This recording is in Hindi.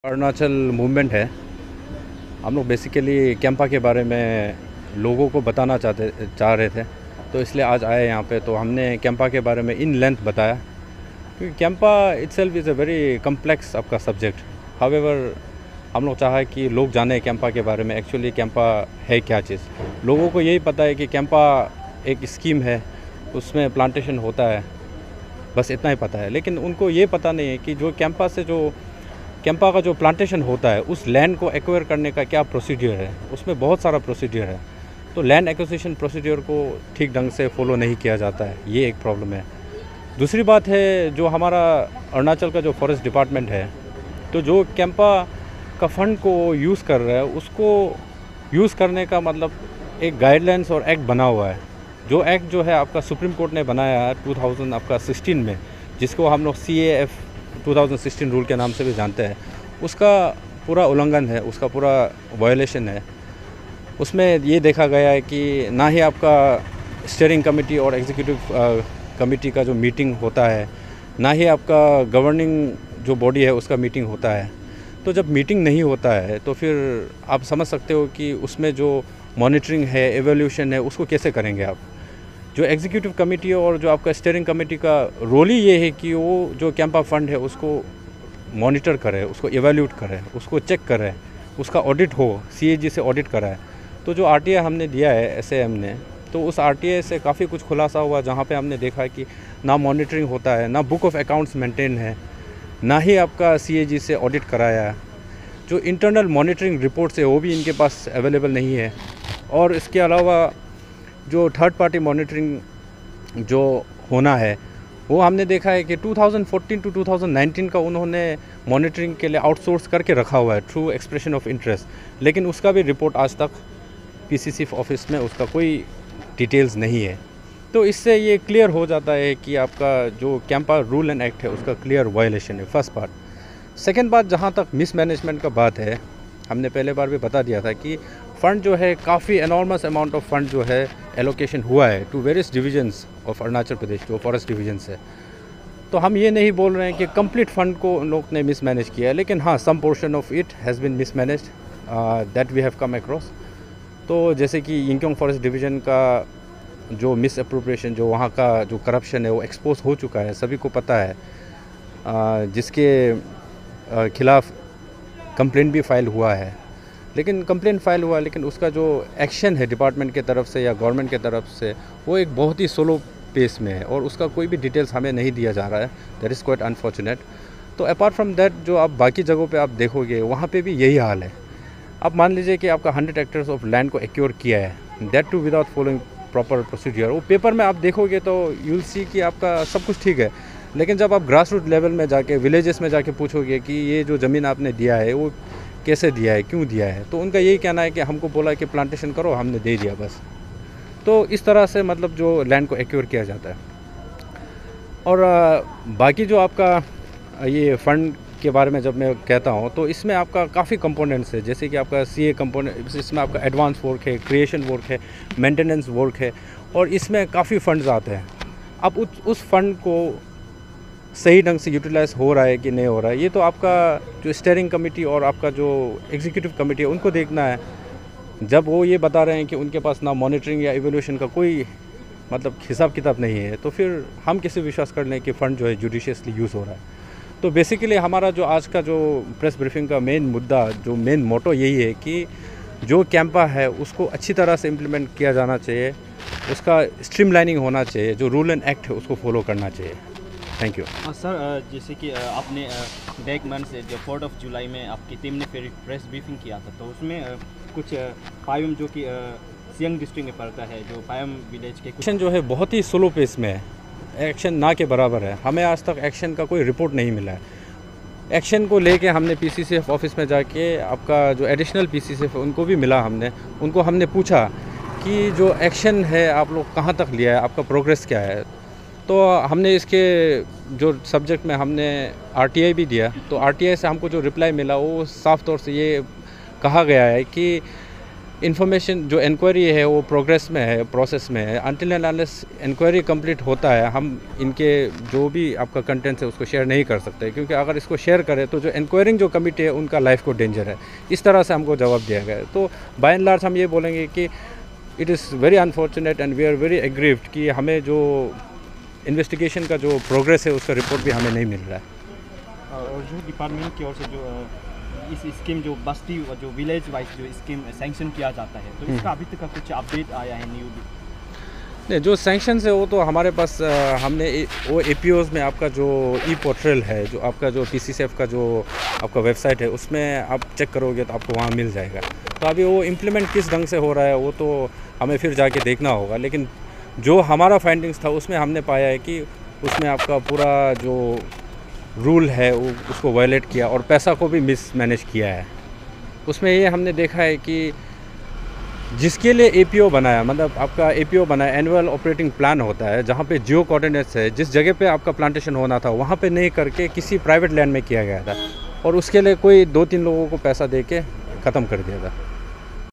अरुणाचल मूवमेंट है। हम लोग बेसिकली कैंपा के बारे में लोगों को बताना चाह रहे थे, तो इसलिए आज आए यहाँ पे। तो हमने कैंपा के बारे में इन लेंथ बताया, क्योंकि Campa itself is a very complex आपका सब्जेक्ट। हाउएवर हम लोग चाहे कि लोग जाने कैंपा के बारे में, एक्चुअली कैंपा है क्या चीज़। लोगों को यही पता है कि कैंपा एक स्कीम है, उसमें प्लांटेशन होता है, बस इतना ही पता है। लेकिन उनको ये पता नहीं है कि जो कैंपा का जो प्लांटेशन होता है, उस लैंड को एक्वायर करने का क्या प्रोसीजर है। उसमें बहुत सारा प्रोसीजर है, तो लैंड एक्विजिशन प्रोसीजर को ठीक ढंग से फॉलो नहीं किया जाता है, ये एक प्रॉब्लम है। दूसरी बात है, जो हमारा अरुणाचल का जो फॉरेस्ट डिपार्टमेंट है, तो जो कैंपा का फंड को यूज़ कर रहा है, उसको यूज़ करने का मतलब एक गाइडलाइंस और एक्ट बना हुआ है। जो एक्ट जो है आपका सुप्रीम कोर्ट ने बनाया है 2016 में, जिसको हम लोग CAF 2016 रूल के नाम से भी जानते हैं, उसका पूरा उल्लंघन है, उसका पूरा वायलेशन है। उसमें ये देखा गया है कि ना ही आपका स्टीयरिंग कमेटी और एग्जीक्यूटिव कमेटी का जो मीटिंग होता है, ना ही आपका गवर्निंग जो बॉडी है उसका मीटिंग होता है। तो जब मीटिंग नहीं होता है तो फिर आप समझ सकते हो कि उसमें जो मॉनिटरिंग है, एवोल्यूशन है, उसको कैसे करेंगे आप। जो एग्जीक्यूटिव कमेटी और जो आपका स्टीयरिंग कमेटी का रोल ही ये है कि वो जो कैंपा फंड है उसको मॉनिटर करे, उसको एवैल्यूएट करे, उसको चेक करे, उसका ऑडिट हो, CAG से ऑडिट कराए। तो जो RTI हमने दिया है SAM ने, तो उस RTI से काफ़ी कुछ खुलासा हुआ, जहाँ पे हमने देखा है कि ना मॉनिटरिंग होता है, ना बुक ऑफ अकाउंट्स मेंटेन है, ना ही आपका CAG से ऑडिट कराया है। जो इंटरनल मॉनिटरिंग रिपोर्ट्स है वो भी इनके पास अवेलेबल नहीं है। और इसके अलावा जो थर्ड पार्टी मॉनिटरिंग जो होना है, वो हमने देखा है कि 2014 to 2019 का उन्होंने मॉनिटरिंग के लिए आउटसोर्स करके रखा हुआ है थ्रू एक्सप्रेशन ऑफ इंटरेस्ट, लेकिन उसका भी रिपोर्ट आज तक PCC ऑफिस में उसका कोई डिटेल्स नहीं है। तो इससे ये क्लियर हो जाता है कि आपका जो कैंपा रूल एंड एक्ट है उसका क्लियर वायलेशन है, फर्स्ट पार्ट। सेकेंड बात, जहाँ तक मिसमैनेजमेंट का बात है, हमने पहले बार भी बता दिया था कि फ़ंड जो है, काफ़ी एनॉर्मस अमाउंट ऑफ फंड जो है एलोकेशन हुआ है to various divisions of Arunachal Pradesh, जो फॉरेस्ट डिविजन्स है। तो हम ये नहीं बोल रहे हैं कि कंप्लीट फ़ंड को उन लोग ने मिसमैनेज किया है, लेकिन हाँ, some portion of it has been mismanaged, that we have come across. तो जैसे कि यिंगकियोंग फॉरेस्ट डिवीज़न का जो मिस अप्रोप्रिएशन, जो वहाँ का जो करप्शन है, वो एक्सपोज हो चुका है, सभी को पता है, जिसके खिलाफ कंप्लेंट भी फाइल हुआ है। लेकिन कंप्लेंट फाइल हुआ, लेकिन उसका जो एक्शन है डिपार्टमेंट के तरफ से या गवर्नमेंट के तरफ से, वो एक बहुत ही स्लो पेस में है, और उसका कोई भी डिटेल्स हमें नहीं दिया जा रहा है। That is quite unfortunate. तो अपार्ट फ्रॉम दैट, जो आप बाकी जगहों पे आप देखोगे, वहाँ पे भी यही हाल है। आप मान लीजिए कि आपका 100 एक्टर्स ऑफ लैंड को एक्योर किया है, that too without following proper procedure. वो पेपर में आप देखोगे तो यू विल सी कि आपका सब कुछ ठीक है, लेकिन जब आप ग्रास रूट लेवल में जाके, विलेजेस में जाके पूछोगे कि ये जो ज़मीन आपने दिया है वो कैसे दिया है, क्यों दिया है, तो उनका यही कहना है कि हमको बोला कि प्लांटेशन करो, हमने दे दिया बस। तो इस तरह से मतलब जो लैंड को एक्योर किया जाता है। और बाकी जो आपका ये फ़ंड के बारे में जब मैं कहता हूँ, तो इसमें आपका काफ़ी कंपोनेंट्स है। जैसे कि आपका CA कंपोनेंट, इसमें आपका एडवांस वर्क है, क्रिएशन वर्क है, मेंटेनेंस वर्क है, और इसमें काफ़ी फंड्स आते हैं। अब उस फंड को सही ढंग से यूटिलाइज हो रहा है कि नहीं हो रहा है, ये तो आपका जो स्टीयरिंग कमेटी और आपका जो एग्जीक्यूटिव कमेटी है, उनको देखना है। जब वो ये बता रहे हैं कि उनके पास ना मॉनिटरिंग या इवोल्यूशन का कोई मतलब हिसाब किताब नहीं है, तो फिर हम कैसे विश्वास कर लें कि फ़ंड जो है जुडिशियसली यूज़ हो रहा है। तो बेसिकली हमारा जो आज का जो प्रेस ब्रीफिंग का मेन मुद्दा, जो मेन मोटो यही है कि जो कैंपा है उसको अच्छी तरह से इम्प्लीमेंट किया जाना चाहिए, उसका स्ट्रीमलाइनिंग होना चाहिए, जो रूल एंड एक्ट है उसको फॉलो करना चाहिए। Thank you. सर, जैसे कि आपने बैक मंथ से जो 4 जुलाई में आपकी टीम ने फिर प्रेस ब्रीफिंग किया था, तो उसमें कुछ पायम जो कि सियांग डिस्ट्रिक्ट में पड़ता है, जो पायम विलेज के एक्शन जो है बहुत ही स्लो पेस में है, एक्शन ना के बराबर है। हमें आज तक एक्शन का कोई रिपोर्ट नहीं मिला है। एक्शन को लेके हमने PCC ऑफिस में जाके, आपका जो एडिशनल PCC उनको भी मिला, उनको हमने पूछा कि जो एक्शन है आप लोग कहाँ तक लिया है, आपका प्रोग्रेस क्या है। तो हमने इसके जो सब्जेक्ट में हमने RTI भी दिया, तो RTI से हमको जो रिप्लाई मिला वो साफ़ तौर से ये कहा गया है कि इन्फॉर्मेशन जो इंक्वायरी है वो प्रोग्रेस में है, प्रोसेस में है। Until and unless inquiry complete होता है, हम इनके जो भी आपका कंटेंट्स है उसको शेयर नहीं कर सकते, क्योंकि अगर इसको शेयर करें तो जो इंक्वायरिंग जो कमिटी है उनका लाइफ को डेंजर है। इस तरह से हमको जवाब दिया गया है। तो बाय एंड लार्ज हम ये बोलेंगे कि it is very unfortunate and we are very aggrieved कि हमें जो इन्वेस्टिगेशन का जो प्रोग्रेस है उसका रिपोर्ट भी हमें नहीं मिल रहा है। और जो डिपार्टमेंट की ओर से जो इस स्कीम जो बस्ती जो विलेज वाइज जो स्कीम सैंक्शन किया जाता है, तो इसका अभी तक का कुछ अपडेट आया है न्यू? नहीं, जो सैंक्शंस है वो तो हमारे पास हमने वो APOs में आपका जो ई पोर्टल है, जो आपका जो PCCF का जो आपका वेबसाइट है उसमें आप चेक करोगे तो आपको वहाँ मिल जाएगा। तो अभी वो इम्प्लीमेंट किस ढंग से हो रहा है वो तो हमें फिर जाके देखना होगा, लेकिन जो हमारा फाइंडिंग्स था उसमें हमने पाया है कि उसमें आपका पूरा जो रूल है वो उसको वायलेट किया और पैसा को भी मिसमैनेज किया है। उसमें ये हमने देखा है कि जिसके लिए APO बनाया, मतलब आपका APO बनाया, एनुअल ऑपरेटिंग प्लान होता है, जहाँ पे जियो कोऑर्डिनेट्स है, जिस जगह पे आपका प्लांटेशन होना था वहाँ पे नहीं करके किसी प्राइवेट लैंड में किया गया था, और उसके लिए कोई 2-3 लोगों को पैसा दे के ख़त्म कर दिया था।